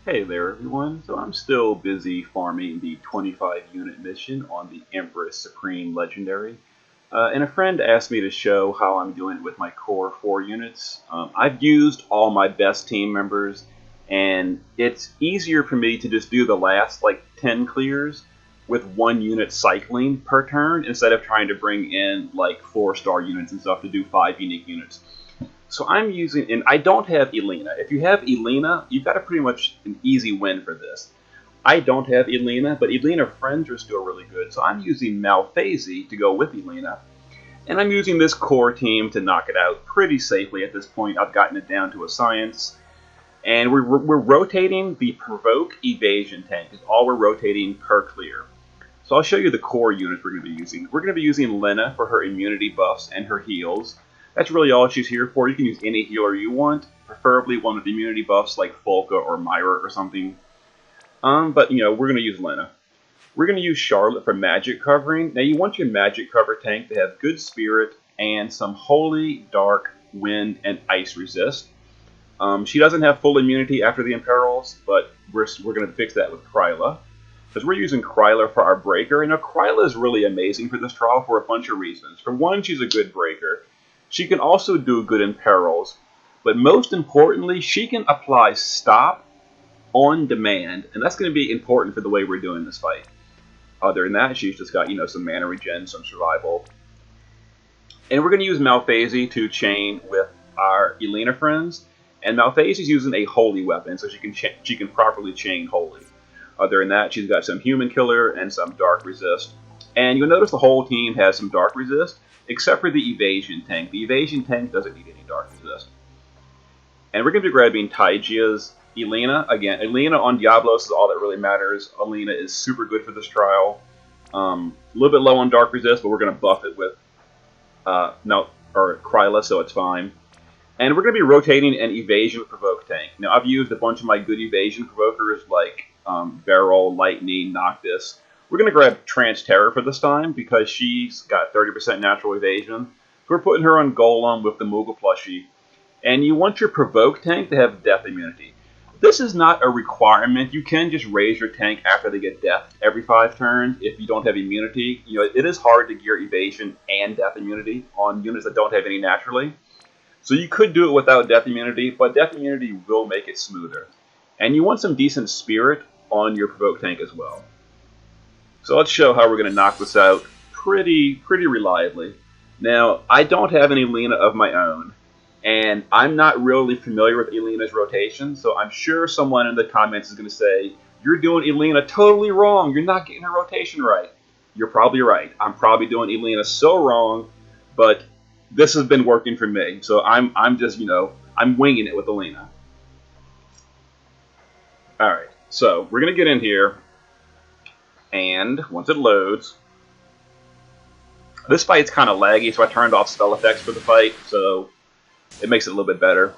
Hey there everyone, so I'm still busy farming the 25 unit mission on the Empress Supreme Legendary. And a friend asked me to show how I'm doing with my core 4 units. I've used all my best team members, and it's easier for me to just do the last like 10 clears with 1 unit cycling per turn instead of trying to bring in like 4-star units and stuff to do 5 unique units. So I'm using, and I don't have Elena. If you have Elena, you've got a pretty much an easy win for this. I don't have Elena, but Elena friends are still really good. So I'm using Malphase to go with Elena. And I'm using this core team to knock it out pretty safely at this point. I've gotten it down to a science. And we're rotating the Provoke Evasion tank. Is all we're rotating per clear. So I'll show you the core units we're going to be using. We're going to be using Lena for her immunity buffs and her heals. That's really all she's here for. You can use any healer you want, preferably one with immunity buffs like Folka or Myra or something. But we're going to use Lena. We're going to use Charlotte for magic covering. Now you want your magic cover tank to have good spirit and some holy, dark, wind, and ice resist. She doesn't have full immunity after the Imperils, but we're going to fix that with Kryla. Because we're using Kryla for our breaker. And now Kryla is really amazing for this trial for a bunch of reasons. For one, she's a good breaker. She can also do good in perils, but most importantly, she can apply stop on demand, and that's going to be important for the way we're doing this fight. Other than that, she's just got, some mana regen, some survival. And we're going to use Malphase to chain with our Elena friends, and Malphase is using a holy weapon, so she can properly chain holy. Other than that, she's got some human killer and some dark resist. And you'll notice the whole team has some dark resist, except for the evasion tank. The evasion tank doesn't need any dark resist. And we're going to be grabbing Taijia's Elena. Again, Elena on Diablos is all that really matters. Elena is super good for this trial. A little bit low on dark resist, but we're going to buff it with Kryla, so it's fine. And we're going to be rotating an evasion provoke tank. Now, I've used a bunch of my good evasion provokers like Beryl, Lightning, Noctis. We're going to grab Trance Terror for this time because she's got 30% natural evasion. So we're putting her on Golem with the Moogle plushie. And you want your Provoke tank to have death immunity. This is not a requirement. You can just raise your tank after they get death every 5 turns if you don't have immunity. It is hard to gear evasion and death immunity on units that don't have any naturally. So you could do it without death immunity, but death immunity will make it smoother. And you want some decent spirit on your Provoke tank as well. So let's show how we're going to knock this out pretty reliably. Now, I don't have any Elena of my own, and I'm not really familiar with Elena's rotation, so I'm sure someone in the comments is going to say, you're doing Elena totally wrong, you're not getting her rotation right. You're probably right. I'm probably doing Elena so wrong, but this has been working for me, so I'm just, I'm winging it with Elena. Alright, so we're going to get in here. And once it loads, this fight's kind of laggy, so I turned off spell effects for the fight, so it makes it a little bit better.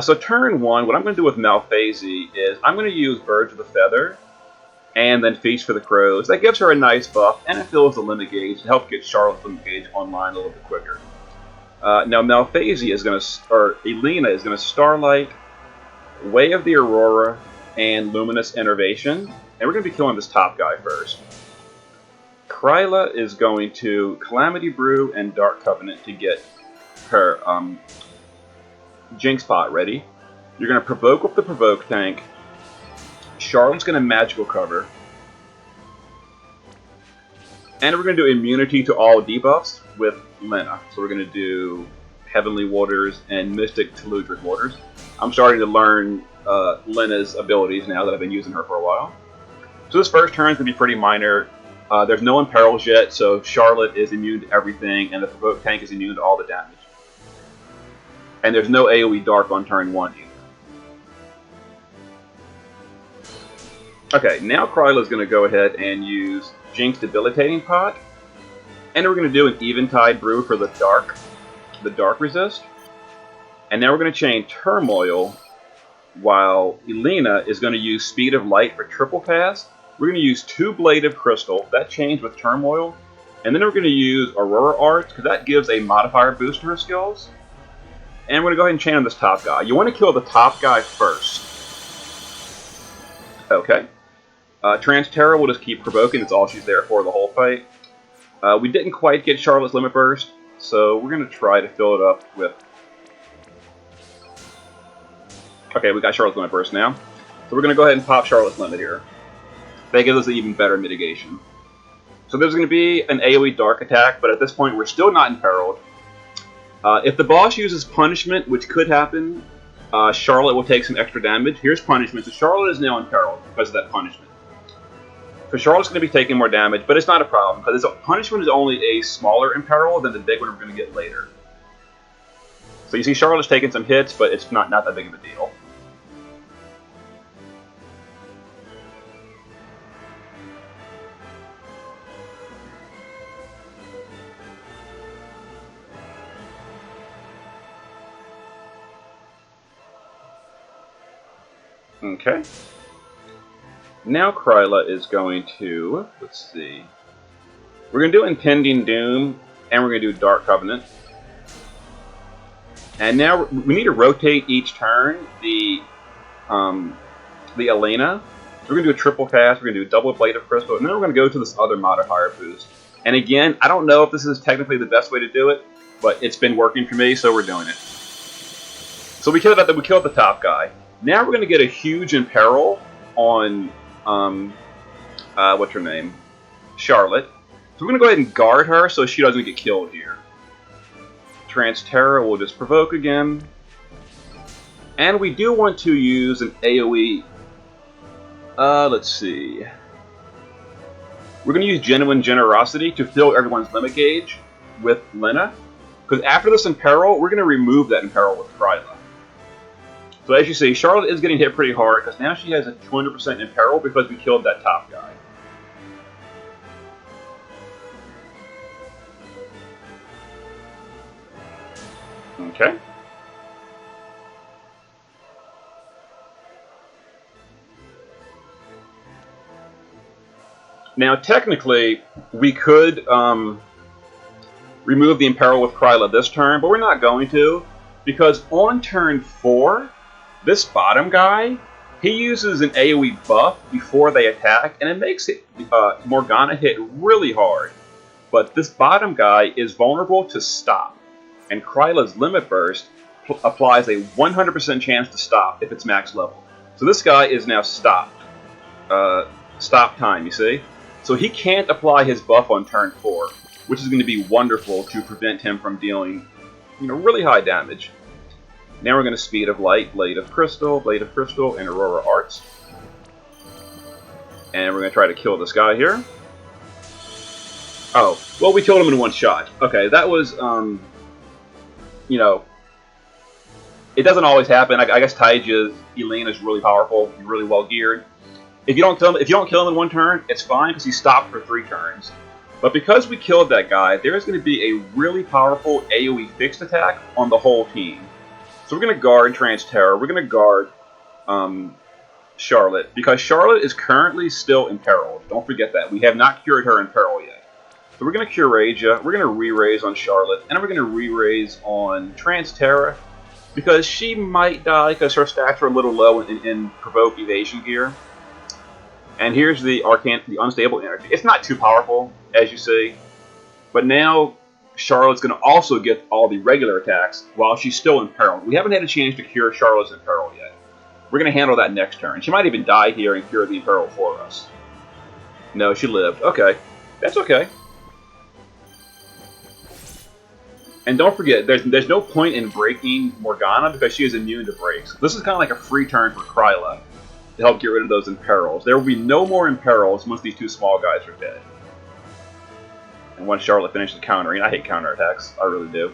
So turn 1, what I'm going to do with Malphase is I'm going to use Birds of the Feather and then Feast for the Crows. That gives her a nice buff, and it fills the limit gauge to help get Charlotte's limit gauge online a little bit quicker. Now Malphase is going to, or Elena is going to Starlight, Way of the Aurora, and Luminous Innervation. And we're going to be killing this top guy first. Kryla is going to Calamity Brew and Dark Covenant to get her Jinx pot ready. You're going to Provoke with the Provoke tank. Charlotte's going to Magical Cover. And we're going to do Immunity to all debuffs with Lena. So we're going to do Heavenly Waters and Mystic Teludric Waters. I'm starting to learn Lena's abilities now that I've been using her for a while. So this first turn is going to be pretty minor. There's no Imperils yet, so Charlotte is immune to everything, and the Provoke tank is immune to all the damage. And there's no AoE Dark on turn 1 either. Okay, now Kryla is going to go ahead and use Jinx Debilitating Pot. And we're going to do an Eventide Brew for the dark resist. And now we're going to chain Turmoil, while Elena is going to use Speed of Light for triple pass. We're going to use 2 Blade of Crystal, that chains with Turmoil. And then we're going to use Aurora Arts, because that gives a modifier boost to her skills. And we're going to go ahead and chain on this top guy. You want to kill the top guy first. Okay. Transterra will just keep provoking. It's all she's there for the whole fight. We didn't quite get Charlotte's Limit Burst, so we're going to try to fill it up with... Okay, we got Charlotte's Limit Burst now. So we're going to go ahead and pop Charlotte's Limit here. That gives us an even better mitigation. So there's going to be an AoE Dark attack, but at this point we're still not imperiled. If the boss uses Punishment, which could happen, Charlotte will take some extra damage. Here's Punishment, so Charlotte is now imperiled because of that Punishment. So Charlotte's going to be taking more damage, but it's not a problem, because Punishment is only a smaller imperil than the big one we're going to get later. So you see Charlotte's taking some hits, but it's not that big of a deal. Okay. Now Kryla is going to, let's see, we're going to do Impending Doom, and we're going to do Dark Covenant. And now we need to rotate each turn the Elena. So we're going to do a triple cast, we're going to do a double Blade of Crystal, and then we're going to go to this other modifier boost. And again, I don't know if this is technically the best way to do it, but it's been working for me, so we're doing it. So we killed the top guy. Now we're going to get a huge imperil on, what's her name? Charlotte. So we're going to go ahead and guard her so she doesn't get killed here. Transterra will just provoke again. And we do want to use an AoE. Let's see. We're going to use Genuine Generosity to fill everyone's limit gauge with Lena. Because after this imperil, we're going to remove that imperil with Kryla. So as you see, Charlotte is getting hit pretty hard because now she has a 200% imperil because we killed that top guy. Okay. Now technically, we could remove the imperil with Kryla this turn, but we're not going to because on turn 4, this bottom guy, he uses an AoE buff before they attack, and it makes it Morgana hit really hard. But this bottom guy is vulnerable to stop, and Kryla's Limit Burst applies a 100% chance to stop if it's max level. So this guy is now stopped. Stop time, you see? So he can't apply his buff on turn 4, which is going to be wonderful to prevent him from dealing, really high damage. Now we're going to Speed of Light, Blade of Crystal, and Aurora Arts. And we're going to try to kill this guy here. Oh, well, we killed him in one shot. Okay, that was, it doesn't always happen. I guess Taija's Elena is really powerful, really well geared. If you don't kill him in one turn, it's fine because he stopped for 3 turns. But because we killed that guy, there's going to be a really powerful AoE fixed attack on the whole team. So we're going to guard Transterra. We're going to guard Charlotte because Charlotte is currently still imperiled. Don't forget that. We have not cured her imperil yet. So we're going to cure Raja. We're going to re-raise on Charlotte, and then we're going to re-raise on Transterra because she might die because her stats are a little low in provoke evasion gear. And here's the unstable energy. It's not too powerful, as you see, but now Charlotte's going to also get all the regular attacks while she's still imperiled. We haven't had a chance to cure Charlotte's imperil yet. We're going to handle that next turn. She might even die here and cure the imperil for us. No, she lived. Okay. That's okay. And don't forget, there's no point in breaking Morgana because she is immune to breaks. This is kind of like a free turn for Kryla to help get rid of those imperils. There will be no more imperils once these 2 small guys are dead. And once Charlotte finishes countering, I hate counterattacks. I really do.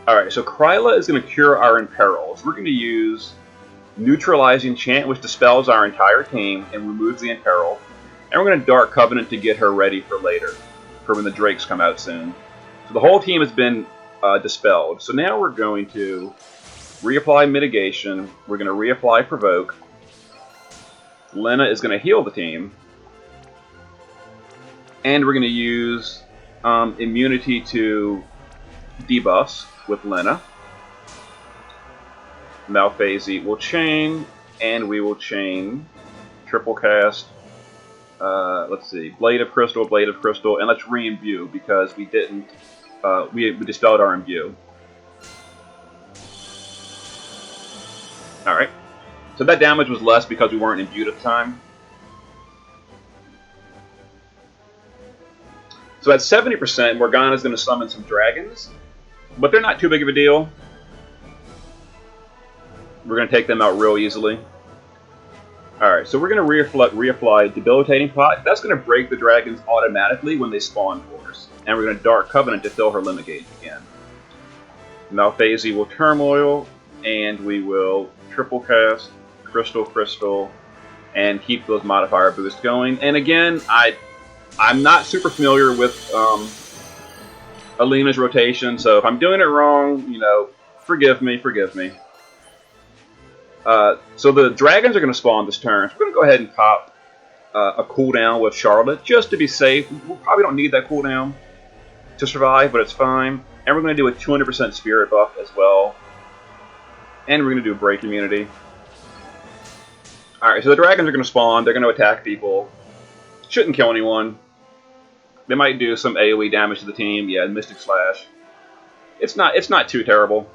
Alright, so Kryla is going to cure our imperils. We're going to use Neutralizing Chant, which dispels our entire team and removes the imperil. And we're going to Dark Covenant to get her ready for later, for when the Drakes come out soon. So the whole team has been dispelled. So now we're going to reapply Mitigation. We're going to reapply Provoke. Lena is going to heal the team. And we're going to use immunity to debuffs with Lena. Malphasy will chain, and we will chain triple cast. Let's see, Blade of Crystal, and let's re-imbue because we didn't. We dispelled our imbue. All right. So that damage was less because we weren't imbued at the time. So at 70%, Morgana is going to summon some dragons, but they're not too big of a deal. We're going to take them out real easily. Alright, so we're going to reapply Debilitating Pot. That's going to break the dragons automatically when they spawn for us. And we're going to Dark Covenant to fill her limit gauge again. Malphasy will Turmoil, and we will triple cast, Crystal, and keep those modifier boosts going. And again, I'm not super familiar with Alina's rotation, so if I'm doing it wrong, you know, forgive me. So the dragons are going to spawn this turn. So we're going to go ahead and pop a cooldown with Charlotte just to be safe. We probably don't need that cooldown to survive, but it's fine. And we're going to do a 200% spirit buff as well. And we're going to do break immunity. Alright, so the dragons are going to spawn. They're going to attack people. Shouldn't kill anyone. They might do some AoE damage to the team. Yeah, Mystic Slash. It's not too terrible.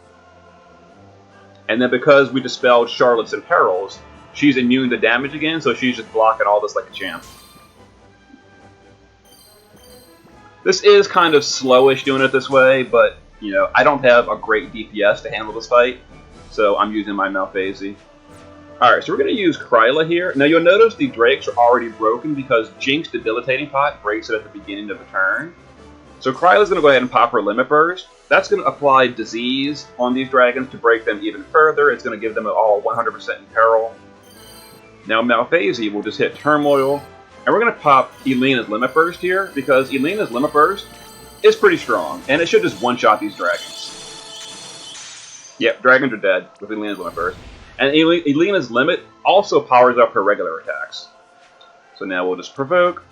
And then because we dispelled Charlotte's Imperils, she's immune to damage again, so she's just blocking all this like a champ. This is kind of slowish doing it this way, but, you know, I don't have a great DPS to handle this fight, so I'm using my Malphasy. Alright, so we're going to use Kryla here. Now you'll notice the Drakes are already broken because Jinx Debilitating Pot breaks it at the beginning of the turn. So Kryla's going to go ahead and pop her Limit Burst. That's going to apply Disease on these dragons to break them even further. It's going to give them all 100% in peril. Now Malphasy will just hit Turmoil. And we're going to pop Elena's Limit Burst here because Elena's Limit Burst is pretty strong. And it should just one-shot these dragons. Yep, dragons are dead with Elena's Limit Burst. And Elena's Limit also powers up her regular attacks. So now we'll just Provoke.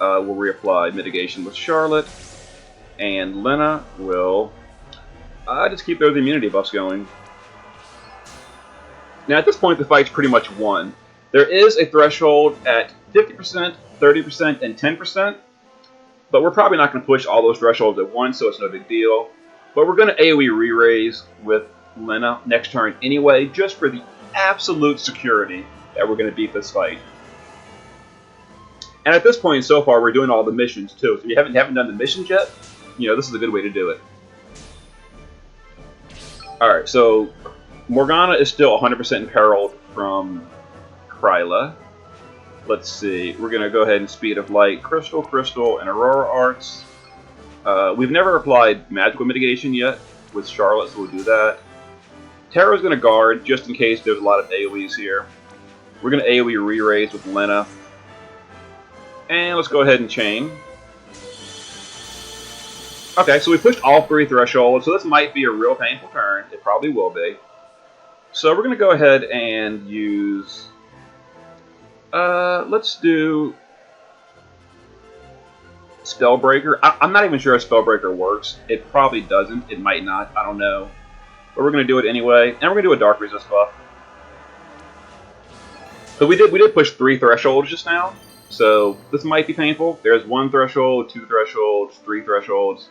We'll reapply Mitigation with Charlotte. And Lena will just keep those immunity buffs going. Now at this point the fight's pretty much won. There is a threshold at 50%, 30%, and 10%. But we're probably not going to push all those thresholds at once, so it's no big deal. But we're going to AoE re-raise with Lena next turn anyway, just for the absolute security that we're going to beat this fight. And at this point so far, we're doing all the missions too. So if you haven't done the missions yet, you know, this is a good way to do it. Alright, so Morgana is still 100% imperiled from Kryla. Let's see, we're going to go ahead and Speed of Light, Crystal, and Aurora Arts. We've never applied Magical Mitigation yet with Charlotte, so we'll do that. Terra's going to guard, just in case there's a lot of AoEs here. We're going to AoE re-raise with Lena. And let's go ahead and chain. Okay, so we pushed all 3 thresholds, so this might be a real painful turn. It probably will be. So we're going to go ahead and use... let's do... Spellbreaker. I'm not even sure if Spellbreaker works. It probably doesn't. It might not. I don't know. But we're going to do it anyway. And we're going to do a Dark Resist buff. So we did push 3 thresholds just now. So this might be painful. There's 1 threshold, 2 thresholds, 3 thresholds.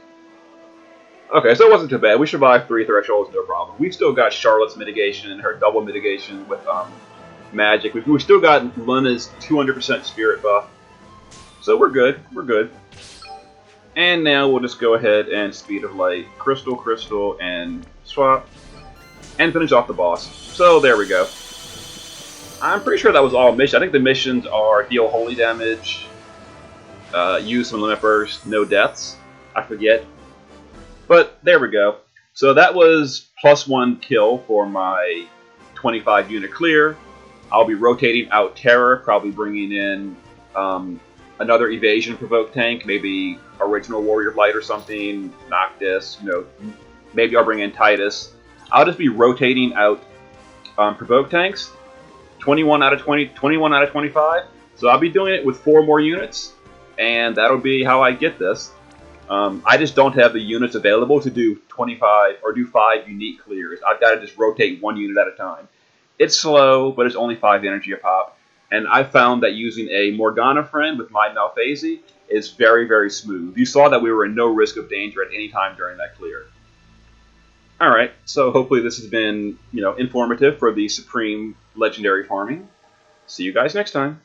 Okay, so it wasn't too bad. We survived 3 thresholds, no problem. We've still got Charlotte's mitigation and her double mitigation with magic. We've still got Lena's 200% spirit buff. So we're good. We're good. And now we'll just go ahead and Speed of Light, Crystal, and swap. And finish off the boss. So there we go. I'm pretty sure that was all missions. I think the missions are deal holy damage, use some limit burst, no deaths. I forget. But there we go. So that was +1 kill for my 25 unit clear. I'll be rotating out Terror, probably bringing in another evasion provoke tank, maybe original Warrior of Light or something, Noctis, you know, maybe I'll bring in Titus. I'll just be rotating out provoke tanks. 21 out of 20, 21 out of 25. So I'll be doing it with 4 more units, and that'll be how I get this. I just don't have the units available to do 25 or do 5 unique clears. I've got to just rotate one unit at a time. It's slow, but it's only 5 energy a pop. And I found that using a Morgana friend with my Malphase is very, very smooth. You saw that we were in no risk of danger at any time during that clear. All right, so hopefully this has been, informative for the Supreme Legendary farming. See you guys next time.